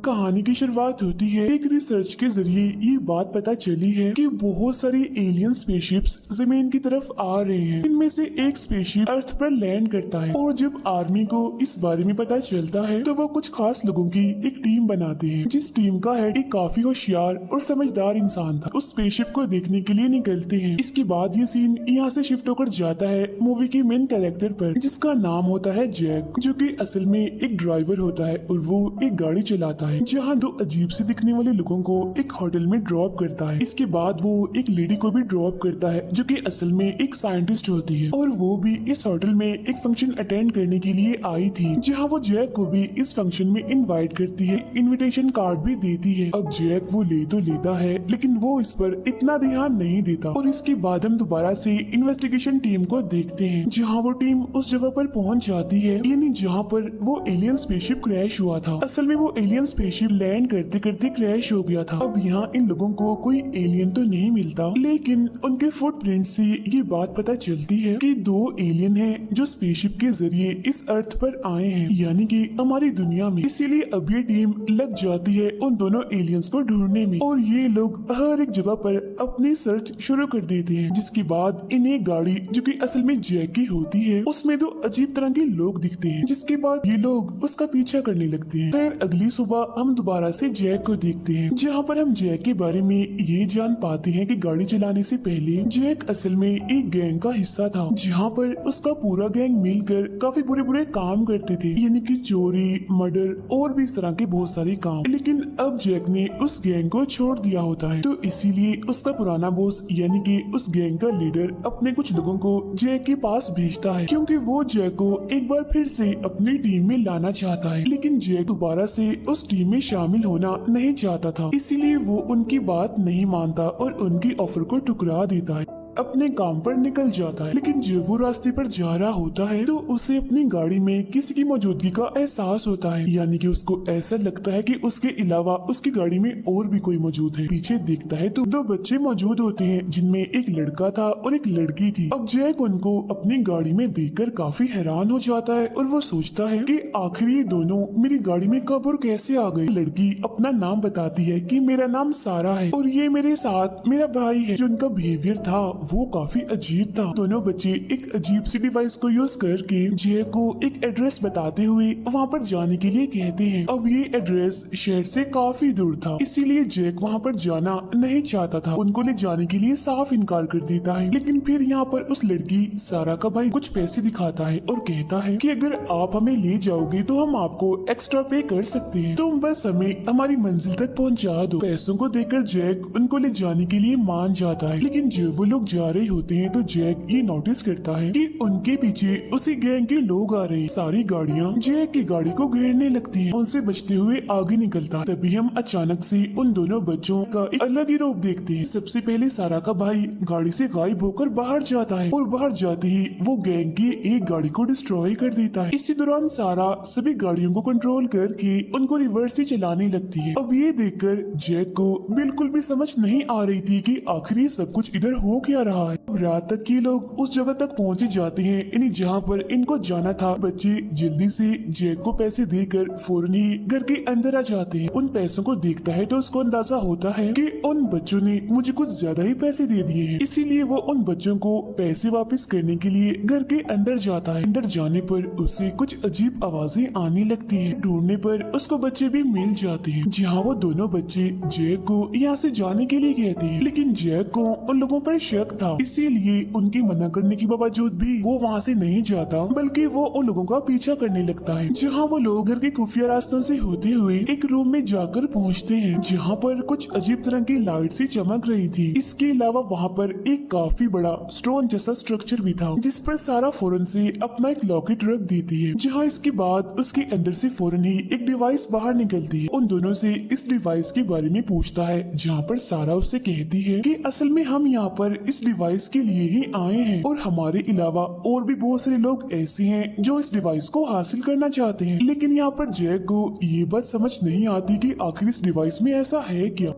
कहानी की शुरुआत होती है एक रिसर्च के जरिए। ये बात पता चली है कि बहुत सारी एलियन स्पेसशिप्स जमीन की तरफ आ रहे हैं। इनमें से एक स्पेसशिप अर्थ पर लैंड करता है और जब आर्मी को इस बारे में पता चलता है तो वो कुछ खास लोगों की एक टीम बनाते हैं, जिस टीम का हेड एक काफी होशियार और समझदार इंसान था। उस स्पेसशिप को देखने के लिए निकलते हैं। इसके बाद ये सीन यहाँ से शिफ्ट होकर जाता है मूवी के मेन कैरेक्टर पर, जिसका नाम होता है जैक, जो कि असल में एक ड्राइवर होता है और वो एक गाड़ी चलाता है जहाँ दो अजीब से दिखने वाले लोगों को एक होटल में ड्रॉप करता है। इसके बाद वो एक लेडी को भी ड्रॉप करता है जो कि असल में एक साइंटिस्ट होती है और वो भी इस होटल में एक फंक्शन अटेंड करने के लिए आई थी, जहाँ वो जैक को भी इस फंक्शन में इनवाइट करती है, इनविटेशन कार्ड भी देती है। अब जैक वो ले तो लेता है लेकिन वो इस पर इतना ध्यान नहीं देता और इसके बाद हम दोबारा से इन्वेस्टिगेशन टीम को देखते हैं, जहाँ वो टीम उस जगह पर पहुंच जाती है, यानी जहाँ पर वो एलियन स्पेसशिप क्रैश हुआ था। असल में वो एलियन स्पेसशिप लैंड करते करते क्रैश हो गया था। अब यहाँ इन लोगों को कोई एलियन तो नहीं मिलता, लेकिन उनके फुटप्रिंट से ये बात पता चलती है कि दो एलियन हैं जो स्पेसशिप के जरिए इस अर्थ पर आए हैं, यानी कि हमारी दुनिया में। इसीलिए अब ये टीम लग जाती है उन दोनों एलियंस को ढूंढने में और ये लोग हर एक जगह पर अपनी सर्च शुरू कर देते हैं। जिसके बाद इन्हें गाड़ी जो कि असल में जैक की होती है उसमें दो अजीब तरह के लोग दिखते हैं, जिसके बाद ये लोग उसका पीछा करने लगते हैं। फिर अगली सुबह हम दोबारा से जैक को देखते हैं, जहाँ पर हम जैक के बारे में ये जान पाते हैं कि गाड़ी चलाने से पहले जैक असल में एक गैंग का हिस्सा था, जहाँ पर उसका पूरा गैंग मिलकर काफी बुरे बुरे काम करते थे, यानी कि चोरी, मर्डर और भी इस तरह के बहुत सारे काम। लेकिन अब जैक ने उस गैंग को छोड़ दिया होता है, तो इसीलिए उसका पुराना बॉस यानी कि उस गैंग का लीडर अपने कुछ लोगों को जैक के पास भेजता है, क्योंकि वो जैक को एक बार फिर से अपनी टीम में लाना चाहता है। लेकिन जैक दोबारा से उस टीम में शामिल होना नहीं चाहता था, इसीलिए वो उनकी बात नहीं मानता और उनकी ऑफर को ठुकरा देता है, अपने काम पर निकल जाता है। लेकिन जब वो रास्ते पर जा रहा होता है तो उसे अपनी गाड़ी में किसी की मौजूदगी का एहसास होता है, यानी कि उसको ऐसा लगता है कि उसके अलावा उसकी गाड़ी में और भी कोई मौजूद है। पीछे देखता है तो दो बच्चे मौजूद होते हैं, जिनमें एक लड़का था और एक लड़की थी। अब जैक उनको अपनी गाड़ी में देखकर काफी हैरान हो जाता है और वो सोचता है कि आखिर ये दोनों मेरी गाड़ी में कब और कैसे आ गए। लड़की अपना नाम बताती है कि मेरा नाम सारा है और ये मेरे साथ मेरा भाई है। जो उनका बिहेवियर था वो काफी अजीब था। दोनों बच्चे एक अजीब सी डिवाइस को यूज करके जैक को एक एड्रेस बताते हुए वहाँ पर जाने के लिए कहते हैं। अब ये एड्रेस शहर से काफी दूर था, इसीलिए जैक वहाँ पर जाना नहीं चाहता था, उनको ले जाने के लिए साफ इनकार कर देता है। लेकिन फिर यहाँ पर उस लड़की सारा का भाई कुछ पैसे दिखाता है और कहता है कि अगर आप हमें ले जाओगे तो हम आपको एक्स्ट्रा पे कर सकते हैं, तुम बस हमें हमारी मंजिल तक पहुँचा दो। पैसों को देकर जैक उनको ले जाने के लिए मान जाता है। लेकिन जब वो लोग जा रहे होते हैं तो जैक ये नोटिस करता है कि उनके पीछे उसी गैंग के लोग आ रहे हैं। सारी गाड़ियां जैक की गाड़ी को घेरने लगती हैं, उनसे बचते हुए आगे निकलता है। तभी हम अचानक से उन दोनों बच्चों का एक अलग ही रूप देखते हैं। सबसे पहले सारा का भाई गाड़ी से गायब होकर बाहर जाता है और बाहर जाते ही वो गैंग की एक गाड़ी को डिस्ट्रॉय कर देता है। इसी दौरान सारा सभी गाड़ियों को कंट्रोल करके उनको रिवर्स से चलाने लगती है। अब ये देखकर जैक को बिल्कुल भी समझ नहीं आ रही थी कि आखिर ये सब कुछ इधर हो क्या रहा है। रात तक ये लोग उस जगह तक पहुंचे जाते हैं यानी जहाँ पर इनको जाना था। बच्चे जल्दी से जैक को पैसे देकर फौरन ही घर के अंदर आ जाते हैं। उन पैसों को देखता है तो उसको अंदाजा होता है कि उन बच्चों ने मुझे कुछ ज्यादा ही पैसे दे दिए हैं, इसीलिए वो उन बच्चों को पैसे वापस करने के लिए घर के अंदर जाता है। अंदर जाने पर उसे कुछ अजीब आवाजें आने लगती हैं। ढूंढने पर उसको बच्चे भी मिल जाते हैं, जहाँ वो दोनों बच्चे जैक को यहाँ से जाने के लिए कहते हैं। लेकिन जैक को उन लोगों पर शक था, इसीलिए उनके मना करने के बावजूद भी वो वहाँ से नहीं जाता, बल्कि वो उन लोगों का पीछा करने लगता है। जहाँ वो लोग घर के खुफिया रास्तों से होते हुए एक रूम में जाकर पहुँचते हैं, जहाँ पर कुछ अजीब तरह की लाइट सी चमक रही थी। इसके अलावा वहाँ पर एक काफी बड़ा स्टोन जैसा स्ट्रक्चर भी था, जिस पर सारा फौरन से अपना एक लॉकेट रख देती है। जहाँ इसके बाद उसके अंदर से फौरन ही एक डिवाइस बाहर निकलती है। उन दोनों से इस डिवाइस के बारे में पूछता है, जहाँ पर सारा उससे कहती है कि असल में हम यहाँ पर इस डिवाइस के लिए ही आए हैं और हमारे अलावा और भी बहुत सारे लोग ऐसे हैं जो इस डिवाइस को हासिल करना चाहते हैं। लेकिन यहाँ पर जैक को ये बात समझ नहीं आती कि आखिर इस डिवाइस में ऐसा है क्या।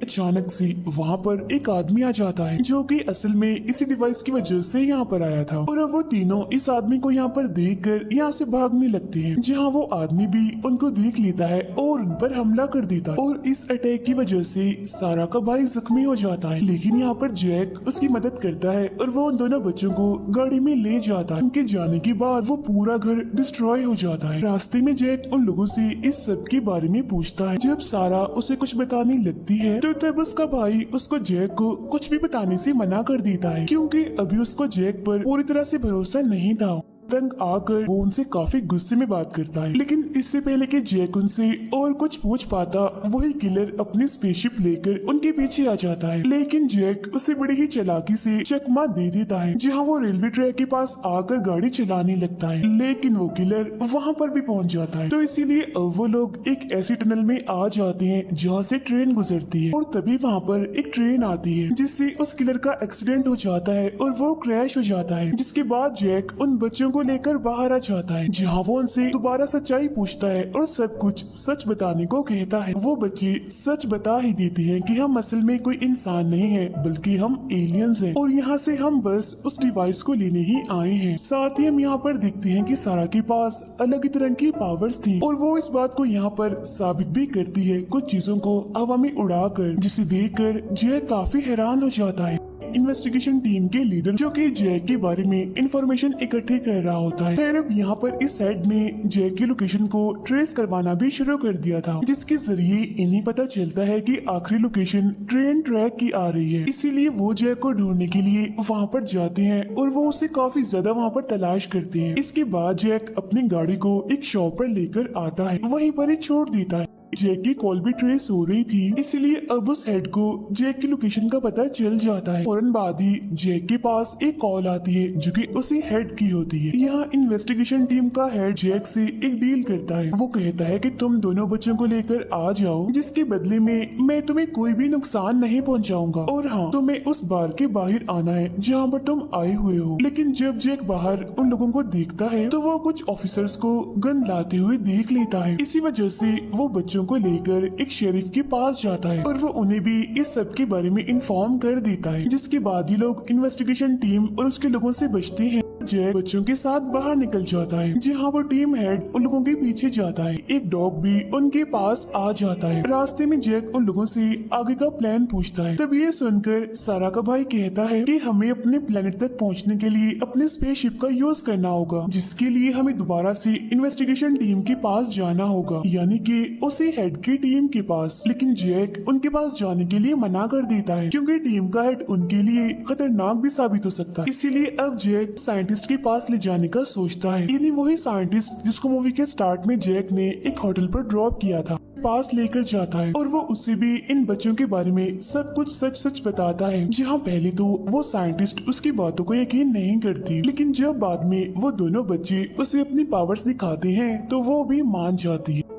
अचानक से वहाँ पर एक आदमी आ जाता है जो कि असल में इसी डिवाइस की वजह से यहाँ पर आया था, और अब वो तीनों इस आदमी को यहाँ पर देखकर यहाँ से भागने लगते हैं, जहाँ वो आदमी भी उनको देख लेता है और उन पर हमला कर देता है। और इस अटैक की वजह से सारा का भाई जख्मी हो जाता है, लेकिन यहाँ पर जैक उसकी मदद करता है और वो उन दोनों बच्चों को गाड़ी में ले जाता है। उनके जाने के बाद वो पूरा घर डिस्ट्रॉय हो जाता है। रास्ते में जैक उन लोगों से इस सब के बारे में पूछता है। जब सारा उसे कुछ बताने लगती है तो तब उसका भाई उसको जैक को कुछ भी बताने से मना कर देता है, क्योंकि अभी उसको जैक पर पूरी तरह से भरोसा नहीं था। तंग आकर वो उनसे काफी गुस्से में बात करता है, लेकिन इससे पहले कि जैक उनसे और कुछ पूछ पाता, वही किलर अपनी स्पेसशिप लेकर उनके पीछे आ जाता है। लेकिन जैक उसे बड़ी ही चालाकी से चकमा दे देता है, जहां वो रेलवे ट्रैक के पास आकर गाड़ी चलाने लगता है, लेकिन वो किलर वहां पर भी पहुंच जाता है। तो इसीलिए अब वो लोग एक ऐसी टनल में आ जाते हैं जहाँ से ट्रेन गुजरती है, और तभी वहाँ पर एक ट्रेन आती है जिससे उस किलर का एक्सीडेंट हो जाता है और वो क्रैश हो जाता है। जिसके बाद जैक उन बच्चों को लेकर बाहर आ जाता है, जहाँ वो उनसे दोबारा सच्चाई पूछता है और सब कुछ सच बताने को कहता है। वो बच्चे सच बता ही देते हैं कि हम असल में कोई इंसान नहीं है, बल्कि हम एलियंस हैं, और यहाँ से हम बस उस डिवाइस को लेने ही आए हैं। साथ ही हम यहाँ पर देखते हैं कि सारा के पास अलग ही तरह की पावर्स थी, और वो इस बात को यहाँ पर साबित भी करती है कुछ चीजों को हवा में उड़ाकर, जिसे देखकर जय काफी हैरान हो जाता है। इन्वेस्टिगेशन टीम के लीडर जो कि जैक के बारे में इंफॉर्मेशन इकट्ठी कर रहा होता है। फिर अब यहाँ पर इस हेड ने जैक की लोकेशन को ट्रेस करवाना भी शुरू कर दिया था, जिसके जरिए इन्हें पता चलता है कि आखिरी लोकेशन ट्रेन ट्रैक की आ रही है। इसीलिए वो जैक को ढूंढने के लिए वहाँ पर जाते हैं और वो उसे काफी ज्यादा वहाँ पर तलाश करते हैं। इसके बाद जैक अपनी गाड़ी को एक शॉप पर लेकर आता है, वहीं पर ही छोड़ देता है। जैक की कॉल भी ट्रेस हो रही थी, इसलिए अब उस हेड को जैक की लोकेशन का पता चल जाता है। फौरन बाद ही जैक के पास एक कॉल आती है जो कि उसी हेड की होती है। यहाँ इन्वेस्टिगेशन टीम का हेड जैक से एक डील करता है। वो कहता है कि तुम दोनों बच्चों को लेकर आ जाओ, जिसके बदले में मैं तुम्हें कोई भी नुकसान नहीं पहुँचाऊंगा, और हाँ, तुम्हें उस बार के बाहर आना है जहाँ पर तुम आए हुए हो। लेकिन जब जैक बाहर उन लोगों को देखता है तो वो कुछ ऑफिसर्स को गन लाते हुए देख लेता है। इसी वजह से वो बच्चों को लेकर एक शेरिफ के पास जाता है और वो उन्हें भी इस सब के बारे में इन्फॉर्म कर देता है, जिसके बाद ही लोग इन्वेस्टिगेशन टीम और उसके लोगों से बचते हैं। जैक बच्चों के साथ बाहर निकल जाता है, जहाँ वो टीम हेड उन लोगों के पीछे जाता है। एक डॉग भी उनके पास आ जाता है। रास्ते में जैक उन लोगों से आगे का प्लान पूछता है। तब ये सुनकर सारा का भाई कहता है कि हमें अपने प्लेनेट तक पहुँचने के लिए अपने स्पेसशिप का यूज करना होगा, जिसके लिए हमें दोबारा से इन्वेस्टिगेशन टीम के पास जाना होगा, यानी कि उसी हेड की टीम के पास। लेकिन जैक उनके पास जाने के लिए मना कर देता है, क्योंकि टीम का हेड उनके लिए खतरनाक भी साबित हो सकता है। इसीलिए अब जैक साइंटिस्ट के पास ले जाने का सोचता है, यानी वही साइंटिस्ट जिसको मूवी के स्टार्ट में जैक ने एक होटल पर ड्रॉप किया था, पास लेकर जाता है और वो उसे भी इन बच्चों के बारे में सब कुछ सच सच बताता है। जहाँ पहले तो वो साइंटिस्ट उसकी बातों को यकीन नहीं करती, लेकिन जब बाद में वो दोनों बच्चे उसे अपनी पावर्स दिखाते हैं तो वो भी मान जाती है।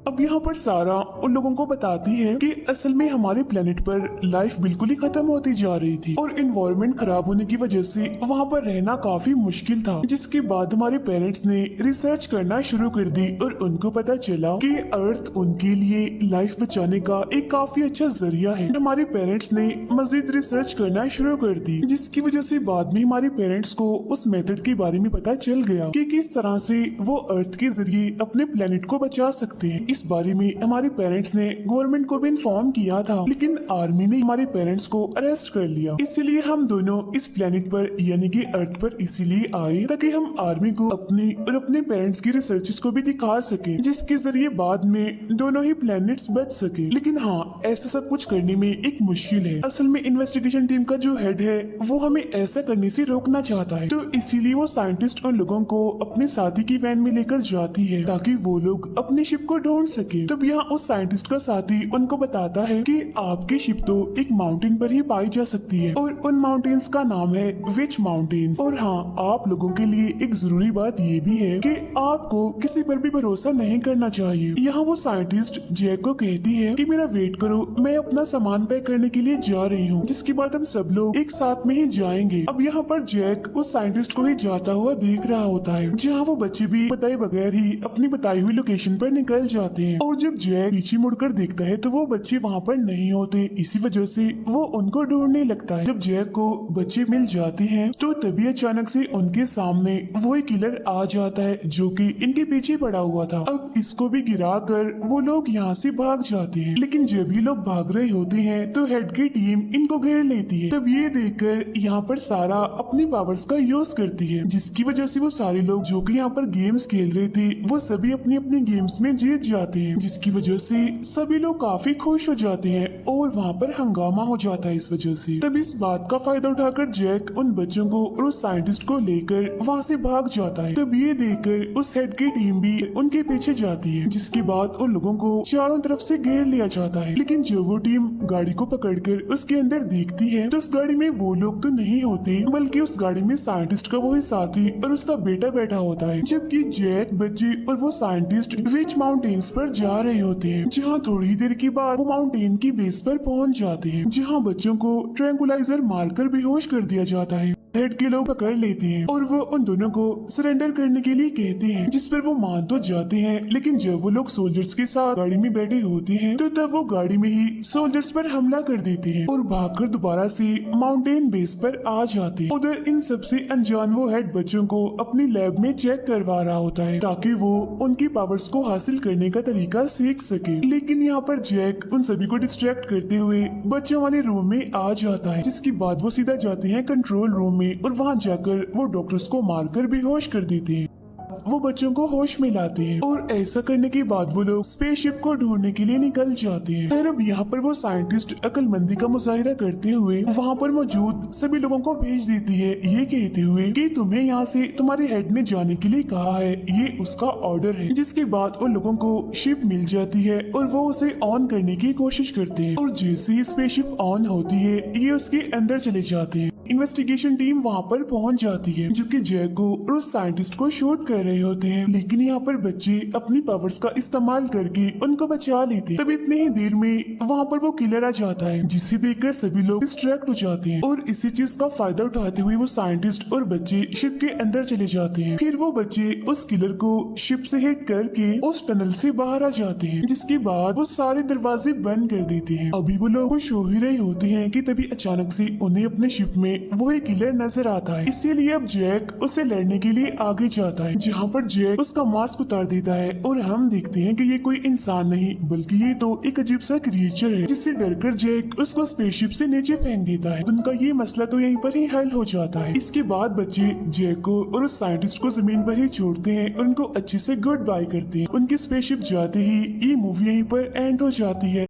अब यहाँ पर सारा उन लोगों को बताती है कि असल में हमारे प्लेनेट पर लाइफ बिल्कुल ही खत्म होती जा रही थी और एनवायरनमेंट खराब होने की वजह से वहाँ पर रहना काफी मुश्किल था। जिसके बाद हमारे पेरेंट्स ने रिसर्च करना शुरू कर दी और उनको पता चला कि अर्थ उनके लिए लाइफ बचाने का एक काफी अच्छा जरिया है। हमारे पेरेंट्स ने मजीद रिसर्च करना शुरू कर दी, जिसकी वजह से बाद में हमारे पेरेंट्स को उस मेथड के बारे में पता चल गया कि किस तरह से वो अर्थ के जरिए अपने प्लेनेट को बचा सकते हैं। इस बारे में हमारे पेरेंट्स ने गवर्नमेंट को भी इन्फॉर्म किया था, लेकिन आर्मी ने हमारे पेरेंट्स को अरेस्ट कर लिया। इसीलिए हम दोनों इस प्लेनेट पर यानी कि अर्थ पर इसीलिए आए ताकि हम आर्मी को अपनी और अपने पेरेंट्स की रिसर्चेस को भी दिखा सके, जिसके जरिए बाद में दोनों ही प्लेनेट्स बच सके। लेकिन हाँ, ऐसा सब कुछ करने में एक मुश्किल है। असल में इन्वेस्टिगेशन टीम का जो हेड है वो हमें ऐसा करने से रोकना चाहता है, तो इसीलिए वो साइंटिस्ट उन लोगों को अपने साथी की वैन में लेकर जाती है ताकि वो लोग अपनी शिप को ढूंढ सके। तब यहाँ उस साइंटिस्ट का साथी उनको बताता है कि आपकी शिप तो एक माउंटेन पर ही पाई जा सकती है और उन माउंटेन्स का नाम है विच माउंटेन्स। और हाँ, आप लोगों के लिए एक जरूरी बात ये भी है कि आपको किसी पर भी भरोसा नहीं करना चाहिए। यहाँ वो साइंटिस्ट जैक को कहती है कि मेरा वेट करो, मैं अपना सामान पैक करने के लिए जा रही हूँ, जिसके बाद हम सब लोग एक साथ में ही जाएंगे। अब यहाँ पर जैक उस साइंटिस्ट को ही जाता हुआ देख रहा होता है, जहाँ वो बच्चे भी बताए बगैर ही अपनी बताई हुई लोकेशन पर निकल जाते जाते हैं और जब जैक पीछे मुड़कर देखता है तो वो बच्चे वहाँ पर नहीं होते। इसी वजह से वो उनको ढूंढने लगता है। जब जैक को बच्चे मिल जाते हैं तो तभी अचानक से उनके सामने वही किलर आ जाता है जो कि इनके पीछे पड़ा हुआ था। अब इसको भी गिरा कर वो लोग यहाँ से भाग जाते हैं, लेकिन जब ये लोग भाग रहे होते हैं तो हेड की टीम इनको घेर लेती है। तब ये देखकर यहाँ पर सारा अपनी पावर्स का यूज करती है, जिसकी वजह से वो सारे लोग जो कि यहाँ पर गेम्स खेल रहे थे वो सभी अपनी अपनी गेम्स में जीत जाते हैं, जिसकी वजह से सभी लोग काफी खुश हो जाते हैं और वहाँ पर हंगामा हो जाता है। इस वजह से तब इस बात का फायदा उठाकर जैक उन बच्चों को और उस साइंटिस्ट को लेकर वहाँ से भाग जाता है। तब ये देखकर उस हेड की टीम भी उनके पीछे जाती है, जिसके बाद उन लोगों को चारों तरफ से घेर लिया जाता है। लेकिन जब वो टीम गाड़ी को पकड़कर उसके अंदर देखती है तो उस गाड़ी में वो लोग तो नहीं होते, बल्कि उस गाड़ी में साइंटिस्ट का वही साथी और उसका बेटा बैठा होता है। जबकि जैक, बच्चे और वो साइंटिस्ट विच माउंटेन्स पर जा रहे होते हैं, जहाँ थोड़ी देर के बाद वो माउंटेन की बेस पर पहुँच जाते हैं, जहाँ बच्चों को ट्रैंकुलाइजर मारकर बेहोश कर दिया जाता है। हेड के लोग पकड़ लेते हैं और वो उन दोनों को सरेंडर करने के लिए कहते हैं, जिस पर वो मान तो जाते हैं। लेकिन जब वो लोग सोल्जर्स के साथ गाड़ी में बैठे होते हैं तो तब वो गाड़ी में ही सोल्जर्स पर हमला कर देते हैं और भागकर दोबारा से माउंटेन बेस पर आ जाते हैं। उधर इन सबसे अनजान वो हेड बच्चों को अपनी लैब में चेक करवा रहा होता है ताकि वो उनकी पावर्स को हासिल करने का तरीका सीख सके। लेकिन यहाँ पर जैक उन सभी को डिस्ट्रैक्ट करते हुए बच्चों वाले रूम में आ जाता है, जिसके बाद वो सीधा जाते हैं कंट्रोल रूम में और वहाँ जाकर वो डॉक्टर्स को मारकर बेहोश कर देते हैं। वो बच्चों को होश में लाते हैं और ऐसा करने के बाद वो लोग स्पेसशिप को ढूंढने के लिए निकल जाते हैं। फिर अब यहाँ पर वो साइंटिस्ट अक्लमंदी का मुजाहिरा करते हुए वहाँ पर मौजूद सभी लोगों को भेज देती है, ये कहते हुए कि तुम्हें यहाँ से तुम्हारे हेड ने जाने के लिए कहा है, ये उसका ऑर्डर है। जिसके बाद उन लोगों को शिप मिल जाती है और वो उसे ऑन करने की कोशिश करते हैं और जैसे ही स्पेसशिप ऑन होती है ये उसके अंदर चले जाते हैं। इन्वेस्टिगेशन टीम वहाँ पर पहुँच जाती है जो कि जैक को और उस साइंटिस्ट को शूट कर रहे होते हैं, लेकिन यहाँ पर बच्चे अपनी पावर्स का इस्तेमाल करके उनको बचा लेते हैं। तब इतने ही देर में वहाँ पर वो किलर आ जाता है, जिसे देखकर सभी लोग डिस्ट्रैक्ट हो जाते हैं और इसी चीज का फायदा उठाते हुए वो साइंटिस्ट और बच्चे शिप के अंदर चले जाते हैं। फिर वो बच्चे उस किलर को शिप से हिट करके उस टनल से बाहर आ जाते हैं, जिसके बाद वो सारे दरवाजे बंद कर देते हैं। अभी वो लोग खुश हो ही रहे होते हैं कि तभी अचानक से उन्हें अपने शिप में वही किलर नजर आता है। इसीलिए अब जैक उससे लड़ने के लिए आगे जाता है, जहाँ पर जैक उसका मास्क उतार देता है और हम देखते हैं कि ये कोई इंसान नहीं बल्कि ये तो एक अजीब सा क्रिएचर है, जिससे डरकर जैक उसको स्पेसशिप से नीचे फेंक देता है। उनका ये मसला तो यहीं पर ही हल हो जाता है। इसके बाद बच्चे जैक को और उस साइंटिस्ट को जमीन पर ही छोड़ते हैं और उनको अच्छे से गुड बाय करते हैं। उनकी स्पेसशिप जाते ही ये मूवी यहीं पर एंड हो जाती है।